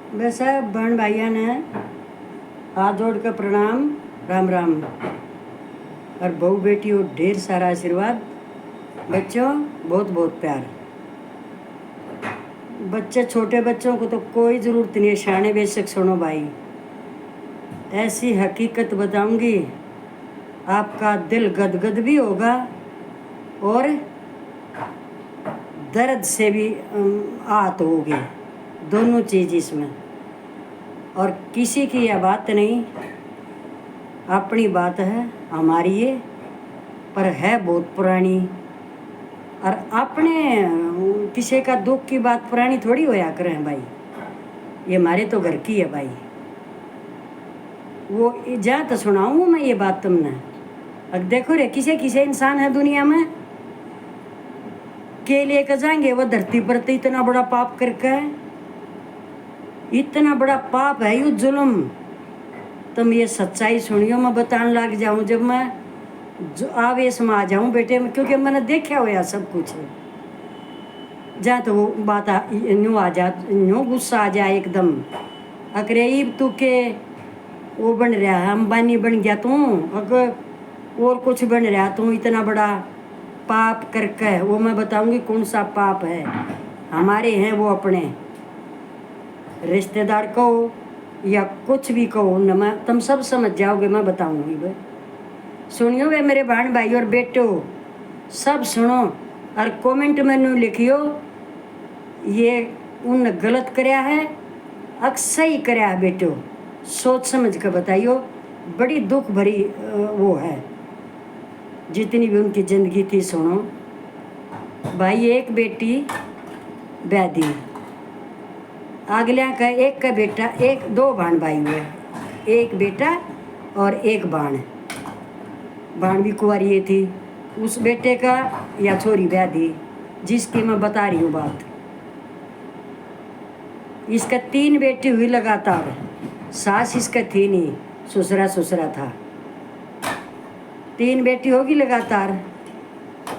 वैसे बहन भाइयों ने हाथ जोड़ कर प्रणाम, राम राम। और बहू बेटी को ढेर सारा आशीर्वाद। बच्चों बहुत बहुत प्यार। बच्चे छोटे बच्चों को तो कोई ज़रूरत नहीं है, शाने बेशक सुनो भाई। ऐसी हकीकत बताऊंगी, आपका दिल गदगद भी होगा और दर्द से भी आहत होगे, दोनों चीज़ इसमें। और किसी की यह बात नहीं, अपनी बात है, हमारी ये पर है बहुत पुरानी। और अपने किसी का दुख की बात पुरानी थोड़ी होया करें भाई, ये हमारे तो घर की है भाई। वो जा तो सुनाऊँ मैं ये बात तुमने। अब देखो रे, किसी इंसान है दुनिया में के लिए कर जाएंगे वो धरती पर, तो इतना बड़ा पाप करके, इतना बड़ा पाप है ये जुल्म। तुम ये सच्चाई सुनियो, मैं बताने लग जाऊं जब मैं आवेश में आ जाऊं बेटे में, क्योंकि मैंने देखा हुआ सब कुछ। जा तो वो बात न्यू आ जा, न्यू गुस्सा आ जाए एकदम। अकरे तू के वो बन रहा है, अंबानी बन गया तू, अगर और कुछ बन रहा तू, इतना बड़ा पाप करके। वो मैं बताऊंगी कौन सा पाप है। हमारे हैं वो अपने रिश्तेदार को या कुछ भी कहो न, मैं तुम सब समझ जाओगे, मैं बताऊंगी। वे सुनियो वे मेरे बहन भाई और बेटो, सब सुनो और कमेंट में न्यू लिखियो ये उन गलत कराया है, अक्सर ही कराया है बेटो, सोच समझ कर बताइयो। बड़ी दुख भरी वो है, जितनी भी उनकी ज़िंदगी थी। सुनो भाई, एक बेटी बैदी, अगलिया का एक का बेटा, एक दो भाण भाई हुए, एक बेटा और एक बाण भी कुंवारी थी। उस बेटे का या छोरी बैदी जिसकी मैं बता रही हूँ बात, इसका 3 बेटी हुई लगातार। सास इसका थी नहीं, ससुरा था। 3 बेटी होगी लगातार।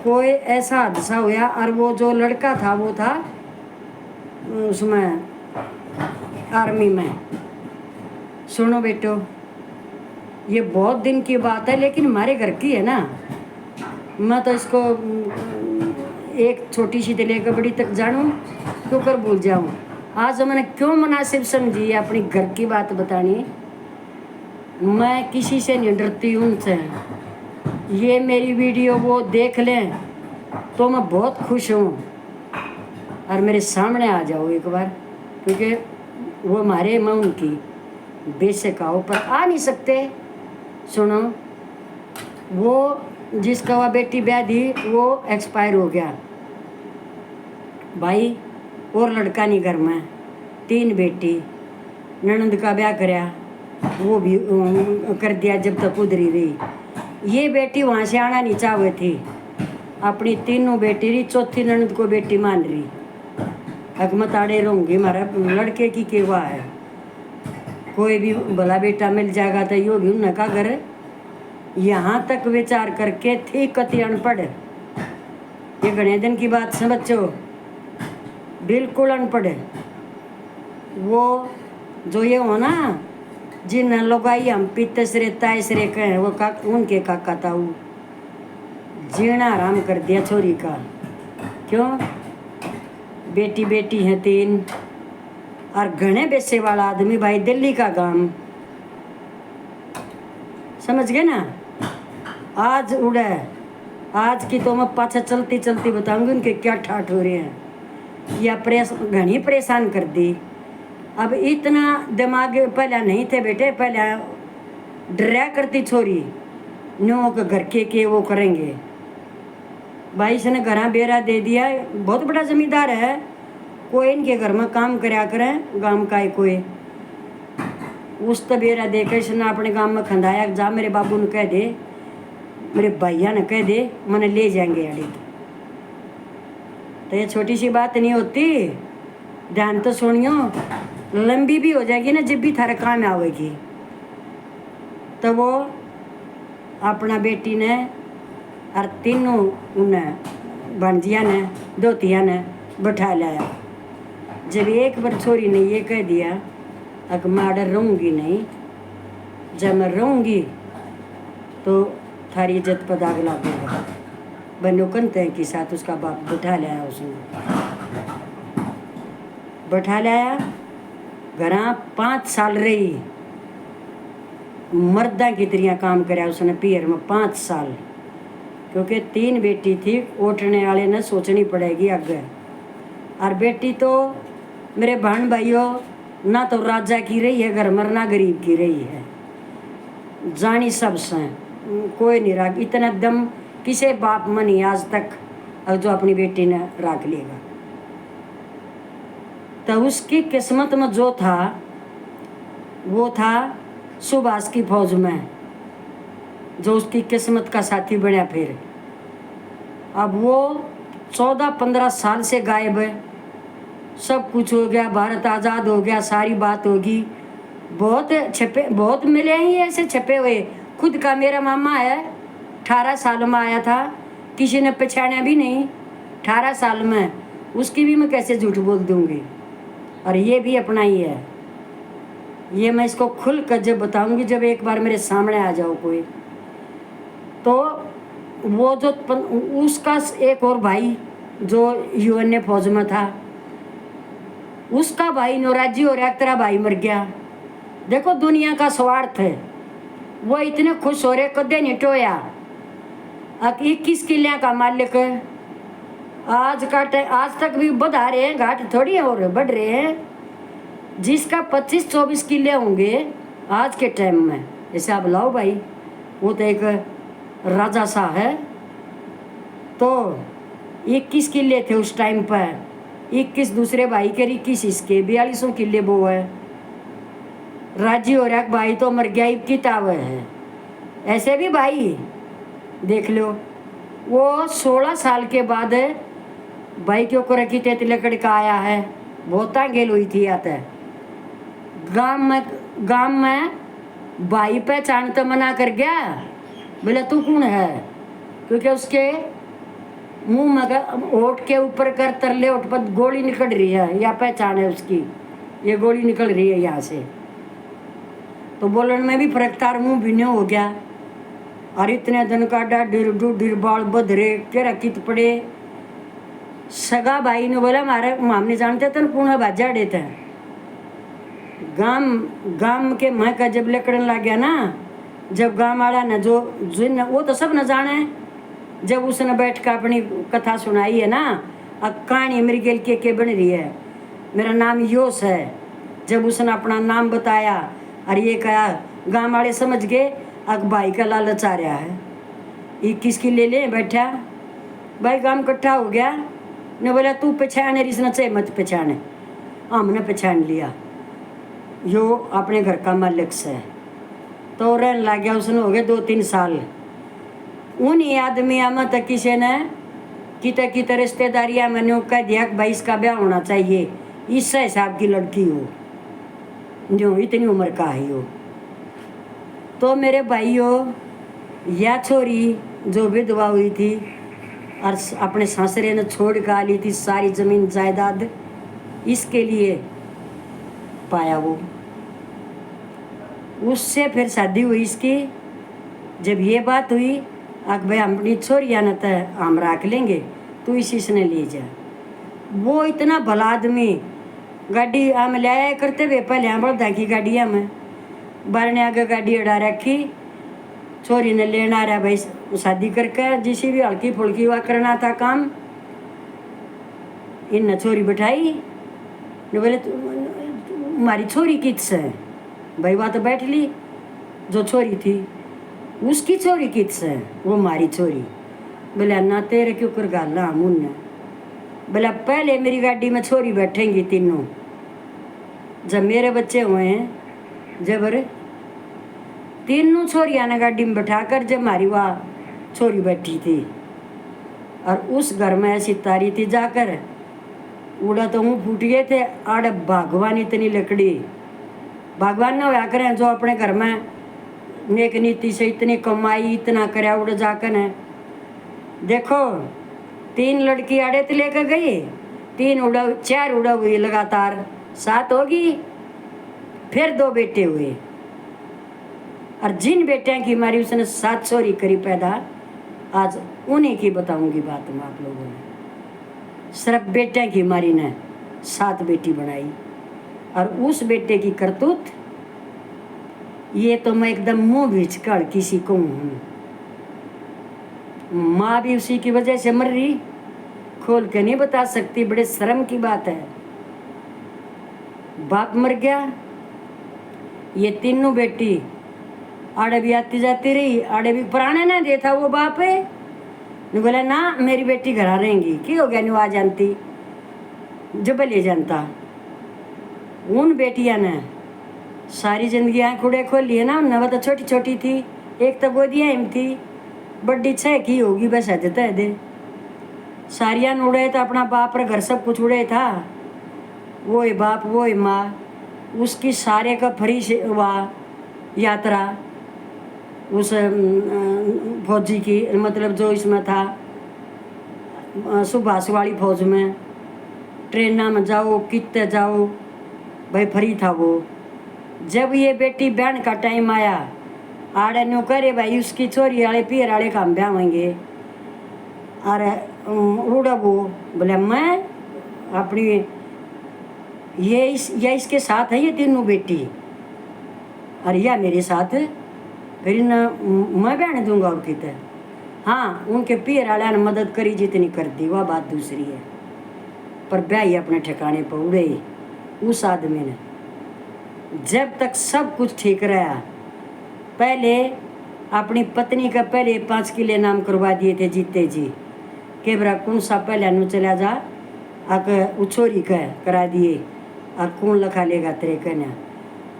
कोई ऐसा हादसा हुआ और वो जो लड़का था वो था उसमें आर्मी में। सुनो बेटो, ये बहुत दिन की बात है लेकिन हमारे घर की है ना। मैं तो इसको एक छोटी सी से लेकर बड़ी तक जानूँ, क्यों कर भूल जाऊँ। आज मैंने क्यों मुनासिब समझी अपनी घर की बात बतानी। मैं किसी से नहीं डरती उनसे। ये मेरी वीडियो वो देख लें तो मैं बहुत खुश हूँ, और मेरे सामने आ जाओ एक बार, क्योंकि वो हमारे मैं उनकी बेशक आओ पर आ नहीं सकते। सुनो, वो जिसका वह बेटी ब्याह दी वो एक्सपायर हो गया भाई, और लड़का नहीं घर में। 3 बेटी, ननंद का ब्याह कराया, वो भी कर दिया जब तक उधरी रही। ये बेटी वहाँ से आना नहीं चाहे थी, अपनी 3 बेटी रही, चौथी ननंद को बेटी मान रही। हकमत आड़े रहूँगी, हमारा लड़के की केवा है। कोई भी भला बेटा मिल जाएगा तो यो भी उनका घर। यहाँ तक विचार करके थी कति अनपढ़, ये घने दिन की बात है बच्चों, बिल्कुल अनपढ़। वो जो ये हो ना, जिन लोगाई हम पीते सरे ताइसरे कहे, वो उनके काका था। वो जीना आराम कर दिया छोरी का। क्यों? बेटी है 3 और घने पैसे वाला आदमी भाई, दिल्ली का गांव, समझ गए ना। आज उड़े, आज की तो मैं पाछा चलती चलती बताऊंगी उनके क्या ठाठ हो रहे हैं। या घनी परेशान कर दी। अब इतना दिमाग पहले नहीं थे बेटे, पहले डरा करती छोरी न्यू के घर के वो करेंगे भाई। इसने घर बेरा दे दिया, बहुत बड़ा जमींदार है, कोई इनके घर में काम कराया करें गांव का ही कोई। उस तो बेरा देकर इसने अपने गांव में खंदाया, जा मेरे बाबू ने कह दे, मेरे भैया ने कह दे, मैंने ले जाएंगे अड़ी। तो ये छोटी सी बात नहीं होती, ध्यान तो सुनियो, लंबी भी हो जाएगी ना जब भी थारे काम आवेगी। तो वो अपना बेटी ने और 3 उन्हें भंजिया ने, दोतिया ने बैठा लाया। जब एक बार छोरी ने ये कह दिया अब मैं आडर रहूँगी नहीं, जब मैं रहूँगी तो थारी इज्जत पर दाग लगेगा। बनो कंते के साथ उसका बाप बैठा लाया, उसने बैठा लाया। घरा 5 साल रही, मर्दा की तरह काम कराया उसने पियर में 5 साल, क्योंकि 3 बेटी थी। उठने वाले ने सोचनी पड़ेगी आगे। और बेटी तो मेरे बहन भाइयों ना तो राजा की रही है घर में, ना गरीब की रही है, जानी सब से कोई नहीं राख। इतना दम किसे बाप में नहीं आज तक, और जो अपनी बेटी ने राख लेगा। तो उसकी किस्मत में जो था वो था सुभाष की फौज में, जो उसकी किस्मत का साथी बना। फिर अब वो 14-15 साल से गायब है। सब कुछ हो गया, भारत आज़ाद हो गया, सारी बात होगी। बहुत छपे, बहुत मिले ही ऐसे छपे हुए। खुद का मेरा मामा है, 18 साल में आया था, किसी ने पहचाना भी नहीं। 18 साल में उसकी भी मैं कैसे झूठ बोल दूंगी। और ये भी अपना ही है। ये मैं इसको खुल कर जब बताऊंगी, जब एक बार मेरे सामने आ जाओ कोई। तो वो जो उसका एक और भाई जो यूएन फौज में था, उसका भाई नौराजी और एक तरह भाई मर गया। देखो दुनिया का स्वार्थ है। वो इतने खुश हो रहे, कदे नहीं टोया। अब 21 किले का मालिक आज तक भी बढ़ा रहे हैं, घाट थोड़ी और बढ़ रहे हैं। जिसका 25-24 किले होंगे आज के टाइम में, जैसे आप लाओ भाई, वो तो एक राजा सा है। तो 21 किले थे उस टाइम पर, 21 दूसरे भाई के, 21 इसके, 42 किले वो है। राजी और एक भाई तो मर गया, किताब है। ऐसे भी भाई देख लो। वो 16 साल के बाद भाई के ऊपर रखी थे लकड़ का आया है, बहुत गेल हुई थी। आता है गांव में भाई पहचान तो मना कर गया, बोले तू कौन है, क्योंकि उसके मुंह में होठ के ऊपर कर तरले होठ पर गोली निकल रही है, या पहचान है उसकी, ये गोली निकल रही है यहाँ से। तो बोलन में भी फर्क था, मुंह भिन्न हो गया। और इतने दिन का डर बाल बधरे के रखित पड़े। सगा भाई ने बोला मारे हमने जानते थे पुणे बाजा देते हैं। गाम के मैं का जब लकड़न लग गया ना, जब गांव वाला न जो जिन वो तो सब न जाने। जब उसने बैठ कर अपनी कथा सुनाई है ना, अब कहानी मेरी गेल के बन रही है, मेरा नाम योश है। जब उसने अपना नाम बताया और ये कहा, गांव वाले समझ गए अब भाई का लालच आ रहा है। 21 की ले बैठा भाई, गांव इकट्ठा हो गया ने बोला तू पहचाने, इसने चाहे मत पहचाने। हमने पहचान लिया, यो अपने घर का मालिक से। तो रहने लग गया, उसने हो गए 2-3 साल। उन आदमियों में तो किसी ने किते रिश्तेदारियाँ मैंने कह दिया कि भाई इसका ब्याह होना चाहिए, इस हिसाब की लड़की हो, जो इतनी उम्र का ही हो। तो मेरे भाइयों, या छोरी जो विधवा हुई थी और अपने ससुरे ने छोड़ कर ली थी सारी जमीन जायदाद, इसके लिए पाया वो। उससे फिर शादी हुई इसकी। जब ये बात हुई, अब भाई अपनी छोरिया न तो हम रख लेंगे, तू इसी ने ले जा। वो इतना भला आदमी, गाड़ी हम ले आया करते वे पहले बड़दा की गाड़िया में, बारने आगे गाड़ी अड़ा रखी। छोरी ने लेना रहा भाई शादी करके, जिसी भी हल्की फुल्की हुआ करना था काम, इन छोरी बैठाई। बोले हमारी छोरी किस है भाई, बात तो बैठ ली। जो छोरी थी उसकी छोरी किस है, वो हमारी छोरी। बोले ना तेरे क्यों कर गाला मुन्ना। बोला पहले मेरी गाड़ी में छोरी बैठेंगी तीनों, जब मेरे बच्चे हुए हैं जबर तीनों छोरियां ने गाड़ी में बैठाकर, जब हमारी वहाँ छोरी बैठी थी और उस घर में ऐसी तारी थी जाकर, उड़ा तो मुँह फूट गए थे। आड़ भगवान इतनी लकड़ी, भगवान ने होया करें जो अपने घर में नेक नीति से इतनी कमाई इतना करे, उड़ जाकर है। देखो 3 लड़की आड़े तो लेकर गई, 4 उड़ा हुई लगातार, 7 होगी। फिर 2 बेटे हुए, और जिन बेटियां की मारी उसने 7 छोरी करी पैदा। आज उन्हीं की बताऊंगी बात मैं आप लोगों ने। सिर्फ बेटियां की मारी ने 7 बेटी बनाई, और उस बेटे की करतूत ये तो मैं एकदम मुंह बीच कर किसी को हूँ। माँ भी उसी की वजह से मर रही, खोल के नहीं बता सकती, बड़े शर्म की बात है। बाप मर गया, ये तीनों बेटी आड़े भी आती जाती रही, आड़े भी पुराने ना देखा वो बाप है। बोला ना मेरी बेटी घर रहेंगी, क्या हो गया नु आ जानती जब ले जानता। उन बेटियां ने सारी जिंदगी आँख उड़े खोल लिए ना, उन तो छोटी छोटी थी, एक तो गोदियाँ हिम थी, बड्डी 6 की होगी बस हजता है दे। सारिया उड़े तो अपना बाप रे घर सब कुछ उड़े था, वो ही बाप वो ही माँ, उसकी सारे का फ्री से हुआ यात्रा उस फौजी की, मतलब जो इसमें था सुभाष वाली फौज में, ट्रेना में जाओ कितने जाओ भाई फ्री था वो। जब ये बेटी बहन का टाइम आया, आड़े नो करे भाई उसकी चोरी वाले पियर वाले काम ब्याह होंगे, अरे उड़ा वो बोले मैं अपनी ये इसके साथ है, ये तीनों बेटी और यह मेरे साथ, फिर न मैं बहन दूंगा और कितने। हाँ उनके पियर वाले ने मदद करी जितनी कर दी, वह बात दूसरी है, पर ब्याह अपने ठिकाने पर उड़े। उस आदमी ने जब तक सब कुछ ठीक रहा, पहले अपनी पत्नी का पहले 5 किले नाम करवा दिए थे जीते जी, के बरा कौन सा पहले नु चला जा आक उछोरी का करा दिए, और कौन लखा लेगा तेरे कन्या।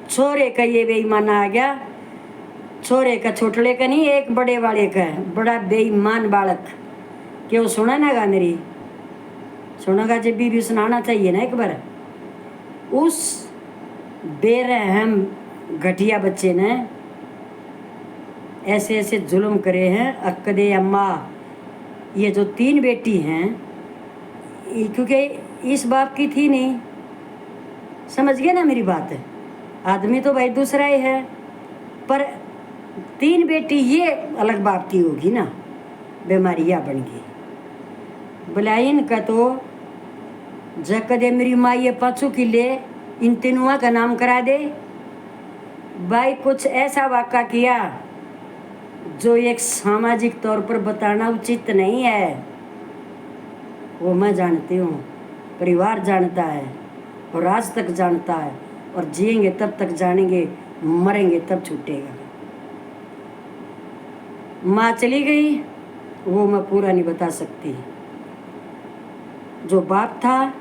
छोरे का ये बेईमान आ गया, छोरे का छोटले का नहीं, एक बड़े वाले का बड़ा बेईमान बालक, क्यों सुना ना गा मेरी, सुनागा जब भी सुनाना चाहिए ना एक बार। उस बेरहम घटिया बच्चे ने ऐसे ऐसे जुल्म करे हैं। अक्कदे अम्मा ये जो 3 बेटी हैं, क्योंकि इस बाप की थी नहीं, समझ गए ना मेरी बात। आदमी तो भाई दूसरा ही है, पर 3 बेटी ये अलग बाप की होगी ना, बीमारियाँ बन गई। बोला इनका तो जकदे मेरी माँ ये 5 किले इन तीनों का नाम करा दे। भाई कुछ ऐसा वाक़ा किया जो एक सामाजिक तौर पर बताना उचित नहीं है, वो मैं जानती हूँ, परिवार जानता है और आज तक जानता है, और जिएंगे तब तक जानेंगे, मरेंगे तब छूटेगा। माँ चली गई वो मैं पूरा नहीं बता सकती। जो बाप था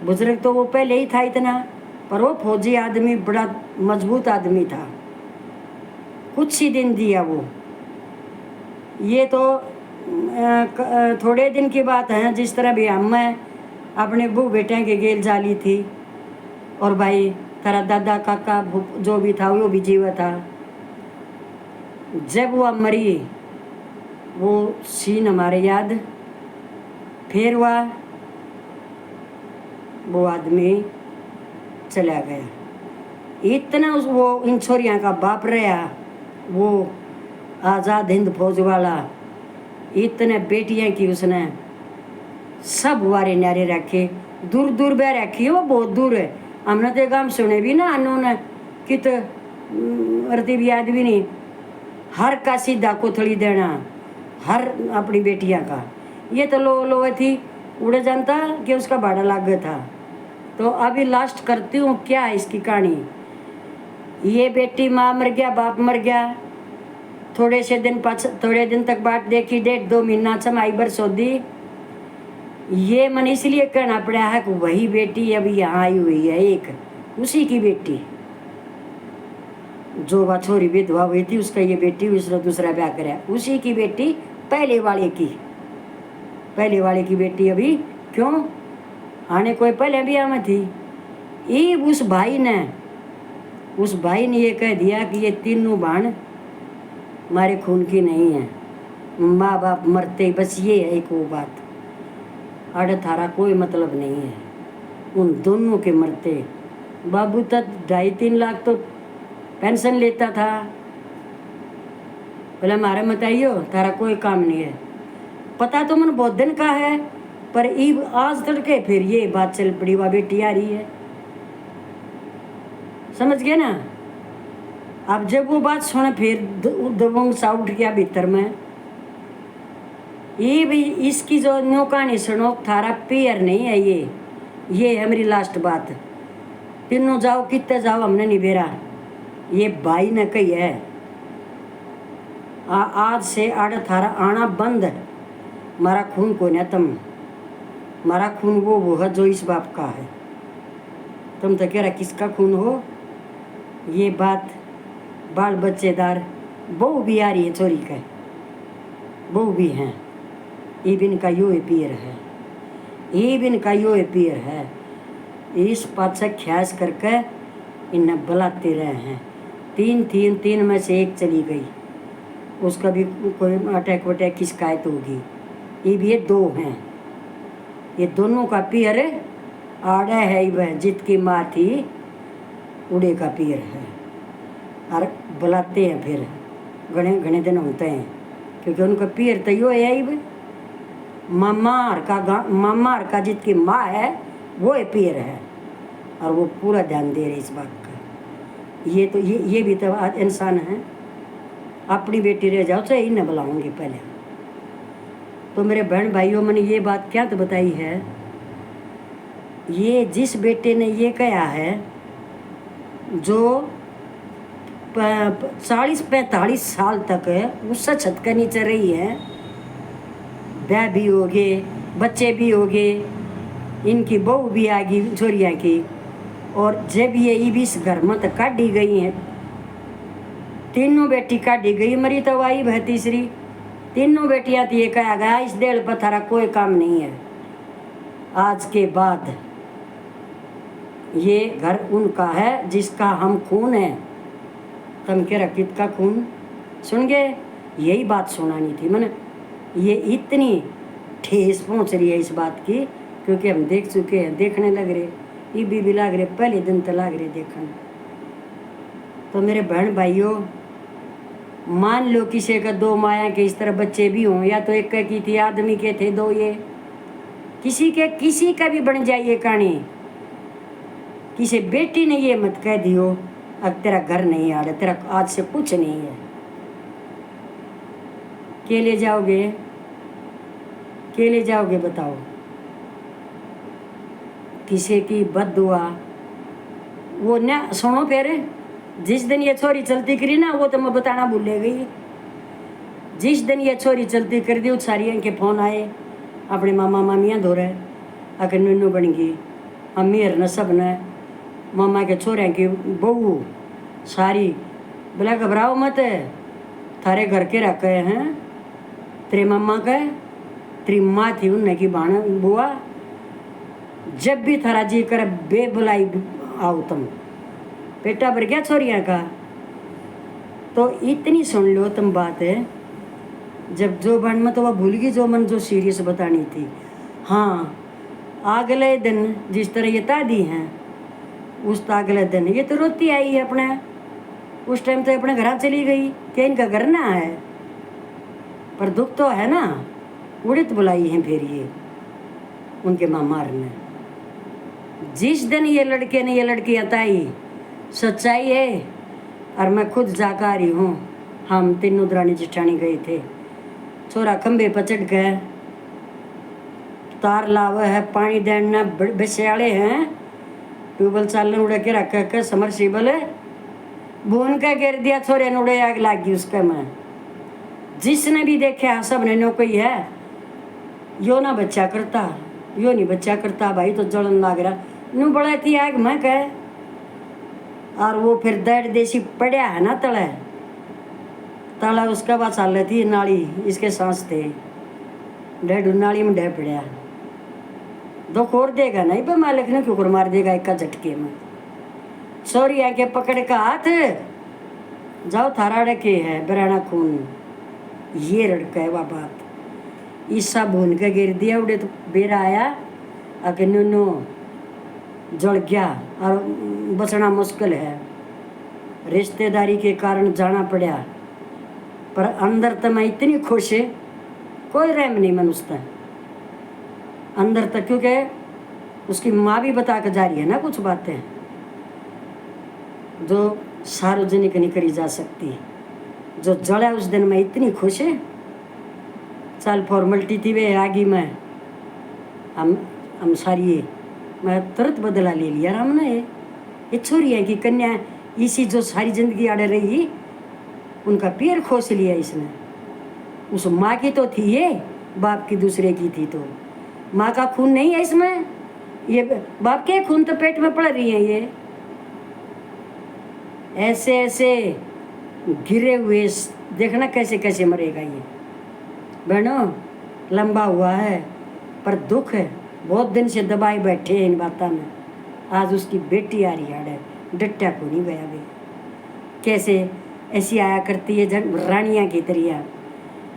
बुजुर्ग तो वो पहले ही था इतना, पर वो फौजी आदमी बड़ा मजबूत आदमी था, कुछ ही दिन दिया वो। ये तो थोड़े दिन की बात है, जिस तरह भी हम मैं अपने बू बेटे के गेल जाली थी, और भाई तेरा दादा काका जो भी था वो भी जीवा था। जब वह मरी वो सीन हमारे याद, फिर वो आदमी चला गया। इतना वो इन छोरियाँ का बाप रहा, वो आज़ाद हिंद फौज वाला, इतने बेटियां की उसने सब वारे न्यारे रखे, दूर दूर बह रखी है, वो बहुत दूर है। हमने तो गांव सुने भी ना उन्होंने कित अर्ती भी आदमी नहीं, हर का सीधा कोथड़ी देना हर अपनी बेटियां का। ये तो लो थी उड़े जानता कि उसका भाड़ा लाग था। तो अभी लास्ट करती हूँ क्या है इसकी कहानी। ये बेटी माँ मर गया, बाप मर गया, थोड़े दिन तक बात देखी, 1.5-2 महीना छमाई बरसोदी। ये मन इसलिए कहना पड़ा है कि वही बेटी अभी यहाँ आई हुई है, एक उसी की बेटी, जो वह छोरी विधवा हुई थी उसका ये बेटी उसने दूसरा ब्याह कराया, उसी की बेटी पहले वाले की बेटी अभी क्यों आने कोई पहले ब्याह में थी। ये उस भाई ने ये कह दिया कि ये तीनों बहन हमारे खून की नहीं है, माँ बाप मरते बस ये है एक वो बात, अड़ थारा कोई मतलब नहीं है। उन दोनों के मरते बाबू तक 2.5-3 लाख तो पेंशन लेता था। बोला हमारा मत आइयो, तारा कोई काम नहीं है। पता तो मन बहुत दिन का है, पर ईब आज तड़के फिर ये बात चल पड़ी, वह बेटी आ रही है। समझ गए ना। अब जब वो बात सुने फिर दबंग सा उठ गया भीतर में। ये भी इसकी जो न्यू कहानी सुनो, थारा पेयर नहीं है ये है मेरी लास्ट बात। तीनों जाओ कितने जाओ, हमने नहीं बेरा। ये भाई ने कही है आज से आड़ थारा आना बंद है। मारा खून को ना तुम, मारा खून वो है जो इस बाप का है। तुम तो कह रहा किसका खून हो। ये बात बाल बच्चेदार बहू भी आ रही है, चोरी का बहू भी हैं। इबिन का यो पीर है, इबिन का यो पीर है। इस पाछे ख्यास करके इन्हें बुलाते रहे हैं। तीन में से एक चली गई, उसका भी कोई अटैक वटैक की शिकायत होगी। ये 2 हैं, ये दोनों का पीर आड़ा है। वह जित की माँ थी उड़े का पीर है। और बुलाते हैं फिर घने घने दिन होते हैं, क्योंकि उनका पीर तो यो है। मामार का जित की माँ है वो पीर है, और वो पूरा ध्यान दे रहे इस बात का। ये तो ये भी तो इंसान है। अपनी बेटी रह जाओ चाहे इन्हें बुलाऊंगी पहले। तो मेरे बहन भाइयों, मैंने ये बात क्या तो बताई है। ये जिस बेटे ने ये कहा है, जो 40-45 साल तक उससे छत के नीचे रही है, ब्याह भी हो गए, बच्चे भी हो गए, इनकी बहू भी आ गई छोरिया की। और जब ये बीस घर में तो काटी गई हैं, तीनों बेटी काटी गई, मरी तो आई वह तीसरी। तीनों बेटियां तो ये कहा गया इस डेढ़ पथारा कोई काम नहीं है। आज के बाद ये घर उनका है जिसका हम खून है। तुम के रकित का खून सुन गए। यही बात सुनानी थी मैंने। ये इतनी ठेस पहुंच रही है इस बात की, क्योंकि हम देख चुके हैं, देखने लग रहे, ये भी लग रहे, पहले दिन तो लग रहे देखने। तो मेरे बहन भाइयों, मान लो किसी का 2 माया के इस तरह बच्चे भी हों, या तो एक की थी आदमी के थे 2, ये किसी का भी बन जाए ये कहानी। किसी बेटी ने ये मत कह दियो अब तेरा घर नहीं आ रहा, तेरा आज से कुछ नहीं है। के ले जाओगे बताओ। किसी की बद्दुआ वो ना सुनो। फिर जिस दिन ये छोरी चलती करी ना, वो तो मैं बताना भूल गई। जिस दिन ये छोरी चलती कर दी, सारी के फोन आए अपने मामा मामियाँ धो रहे, आकर नन्नू बन गई, अम्मी हरना सब ने, मामा के छोरे की बहू सारी। बोला घबराओ मत, थारे घर के रखे हैं, तेरे मामा का तेरी माँ थी उन्हें की बुआ। जब भी थारा जी कर बे बुलाई आओ तुम, बेटा भर गया छोरिया का। तो इतनी सुन लो तुम बात है। जब जो बन में तो वह भूल गई जो मन जो सीरियस बतानी थी। हाँ, अगले दिन जिस तरह ये तादी हैं, उस अगले दिन ये तो रोती आई है अपने। उस टाइम तो अपने घर चली गई कि इनका घर ना है, पर दुख तो है ना। उड़ित बुलाई है फिर ये उनके मामार ने। जिस दिन ये लड़के ने ये लड़की बताई, सच्चाई है। और मैं खुद जाकर आ रही हूँ। हम तीनों दरानी जिठानी गए थे। छोरा खंबे पर चढ़ गए, तार लावे है, पानी देना बेस्याले हैं, ट्यूबवेल चालन उड़े के रख के समरसीबल भून का गिर दिया। छोरे ने उड़े आग लाग गई उसका। मैं जिसने भी देखा सब ने नो कोई है यो ना बच्चा करता, यो नहीं बच्चा करता भाई, तो जलन लाग रहा नू बड़ा थी आग मैं कह। और वो फिर दर्द देसी पड़ा है ना तले ताला, उसका बाद चाल थी नाली, इसके सांस थे डेढ़ नाली में डह पड़ा। दुख और देगा नहीं पर मालिक ने क्यों मार देगा एक का झटके में। सॉरी आके पकड़ का हाथ जाओ थारा डके है बराना खून। ये लड़का है वह बात। ईसा भून के गिर दिया उड़े तो बेरा आया आके नो जल गया और बचना मुश्किल है। रिश्तेदारी के कारण जाना पड़ा, पर अंदर तो मैं इतनी खुश है, कोई रहम नहीं मनुष्य अंदर तक, क्योंकि उसकी माँ भी बता के जा रही है ना कुछ बातें जो सार्वजनिक नहीं करी जा सकती। जो जड़ा उस दिन मैं इतनी खुश है। चल फॉर्मेलिटी थी वे आगे में हम सारी मैं तुरंत बदला ले लिया हमने। ये छोरी है कि कन्या इसी जो सारी जिंदगी आड़े रही, उनका पैर खोस लिया इसने। उस माँ की तो थी ये, बाप की दूसरे की थी, तो माँ का खून नहीं है इसमें, ये बाप के खून तो पेट में पड़ रही है। ये ऐसे ऐसे गिरे हुए देखना कैसे कैसे मरेगा ये। बहनों लंबा हुआ है पर दुख है, बहुत दिन से दबाए बैठे हैं इन बातों में। आज उसकी बेटी आ रही है, डट्टा को नहीं गया वे, कैसे ऐसी आया करती है जन रानियाँ की तरिया।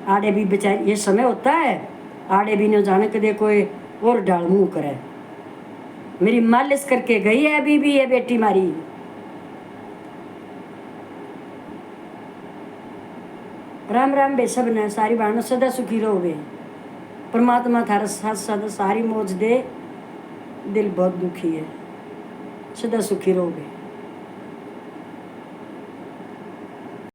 आड़े भी बेचारे, ये समय होता है आड़े भी न जाने कदे कोई और डाल मुँह करे। मेरी मालिश करके गई है अभी भी ये बेटी मारी। राम राम बे सब ने, सारी बहनों सदा सुखी रहो बे। परमात्मा थारा साथ सदा सारी मौज दे। दिल बहुत दुखी है, सदा सुखी रहो बे।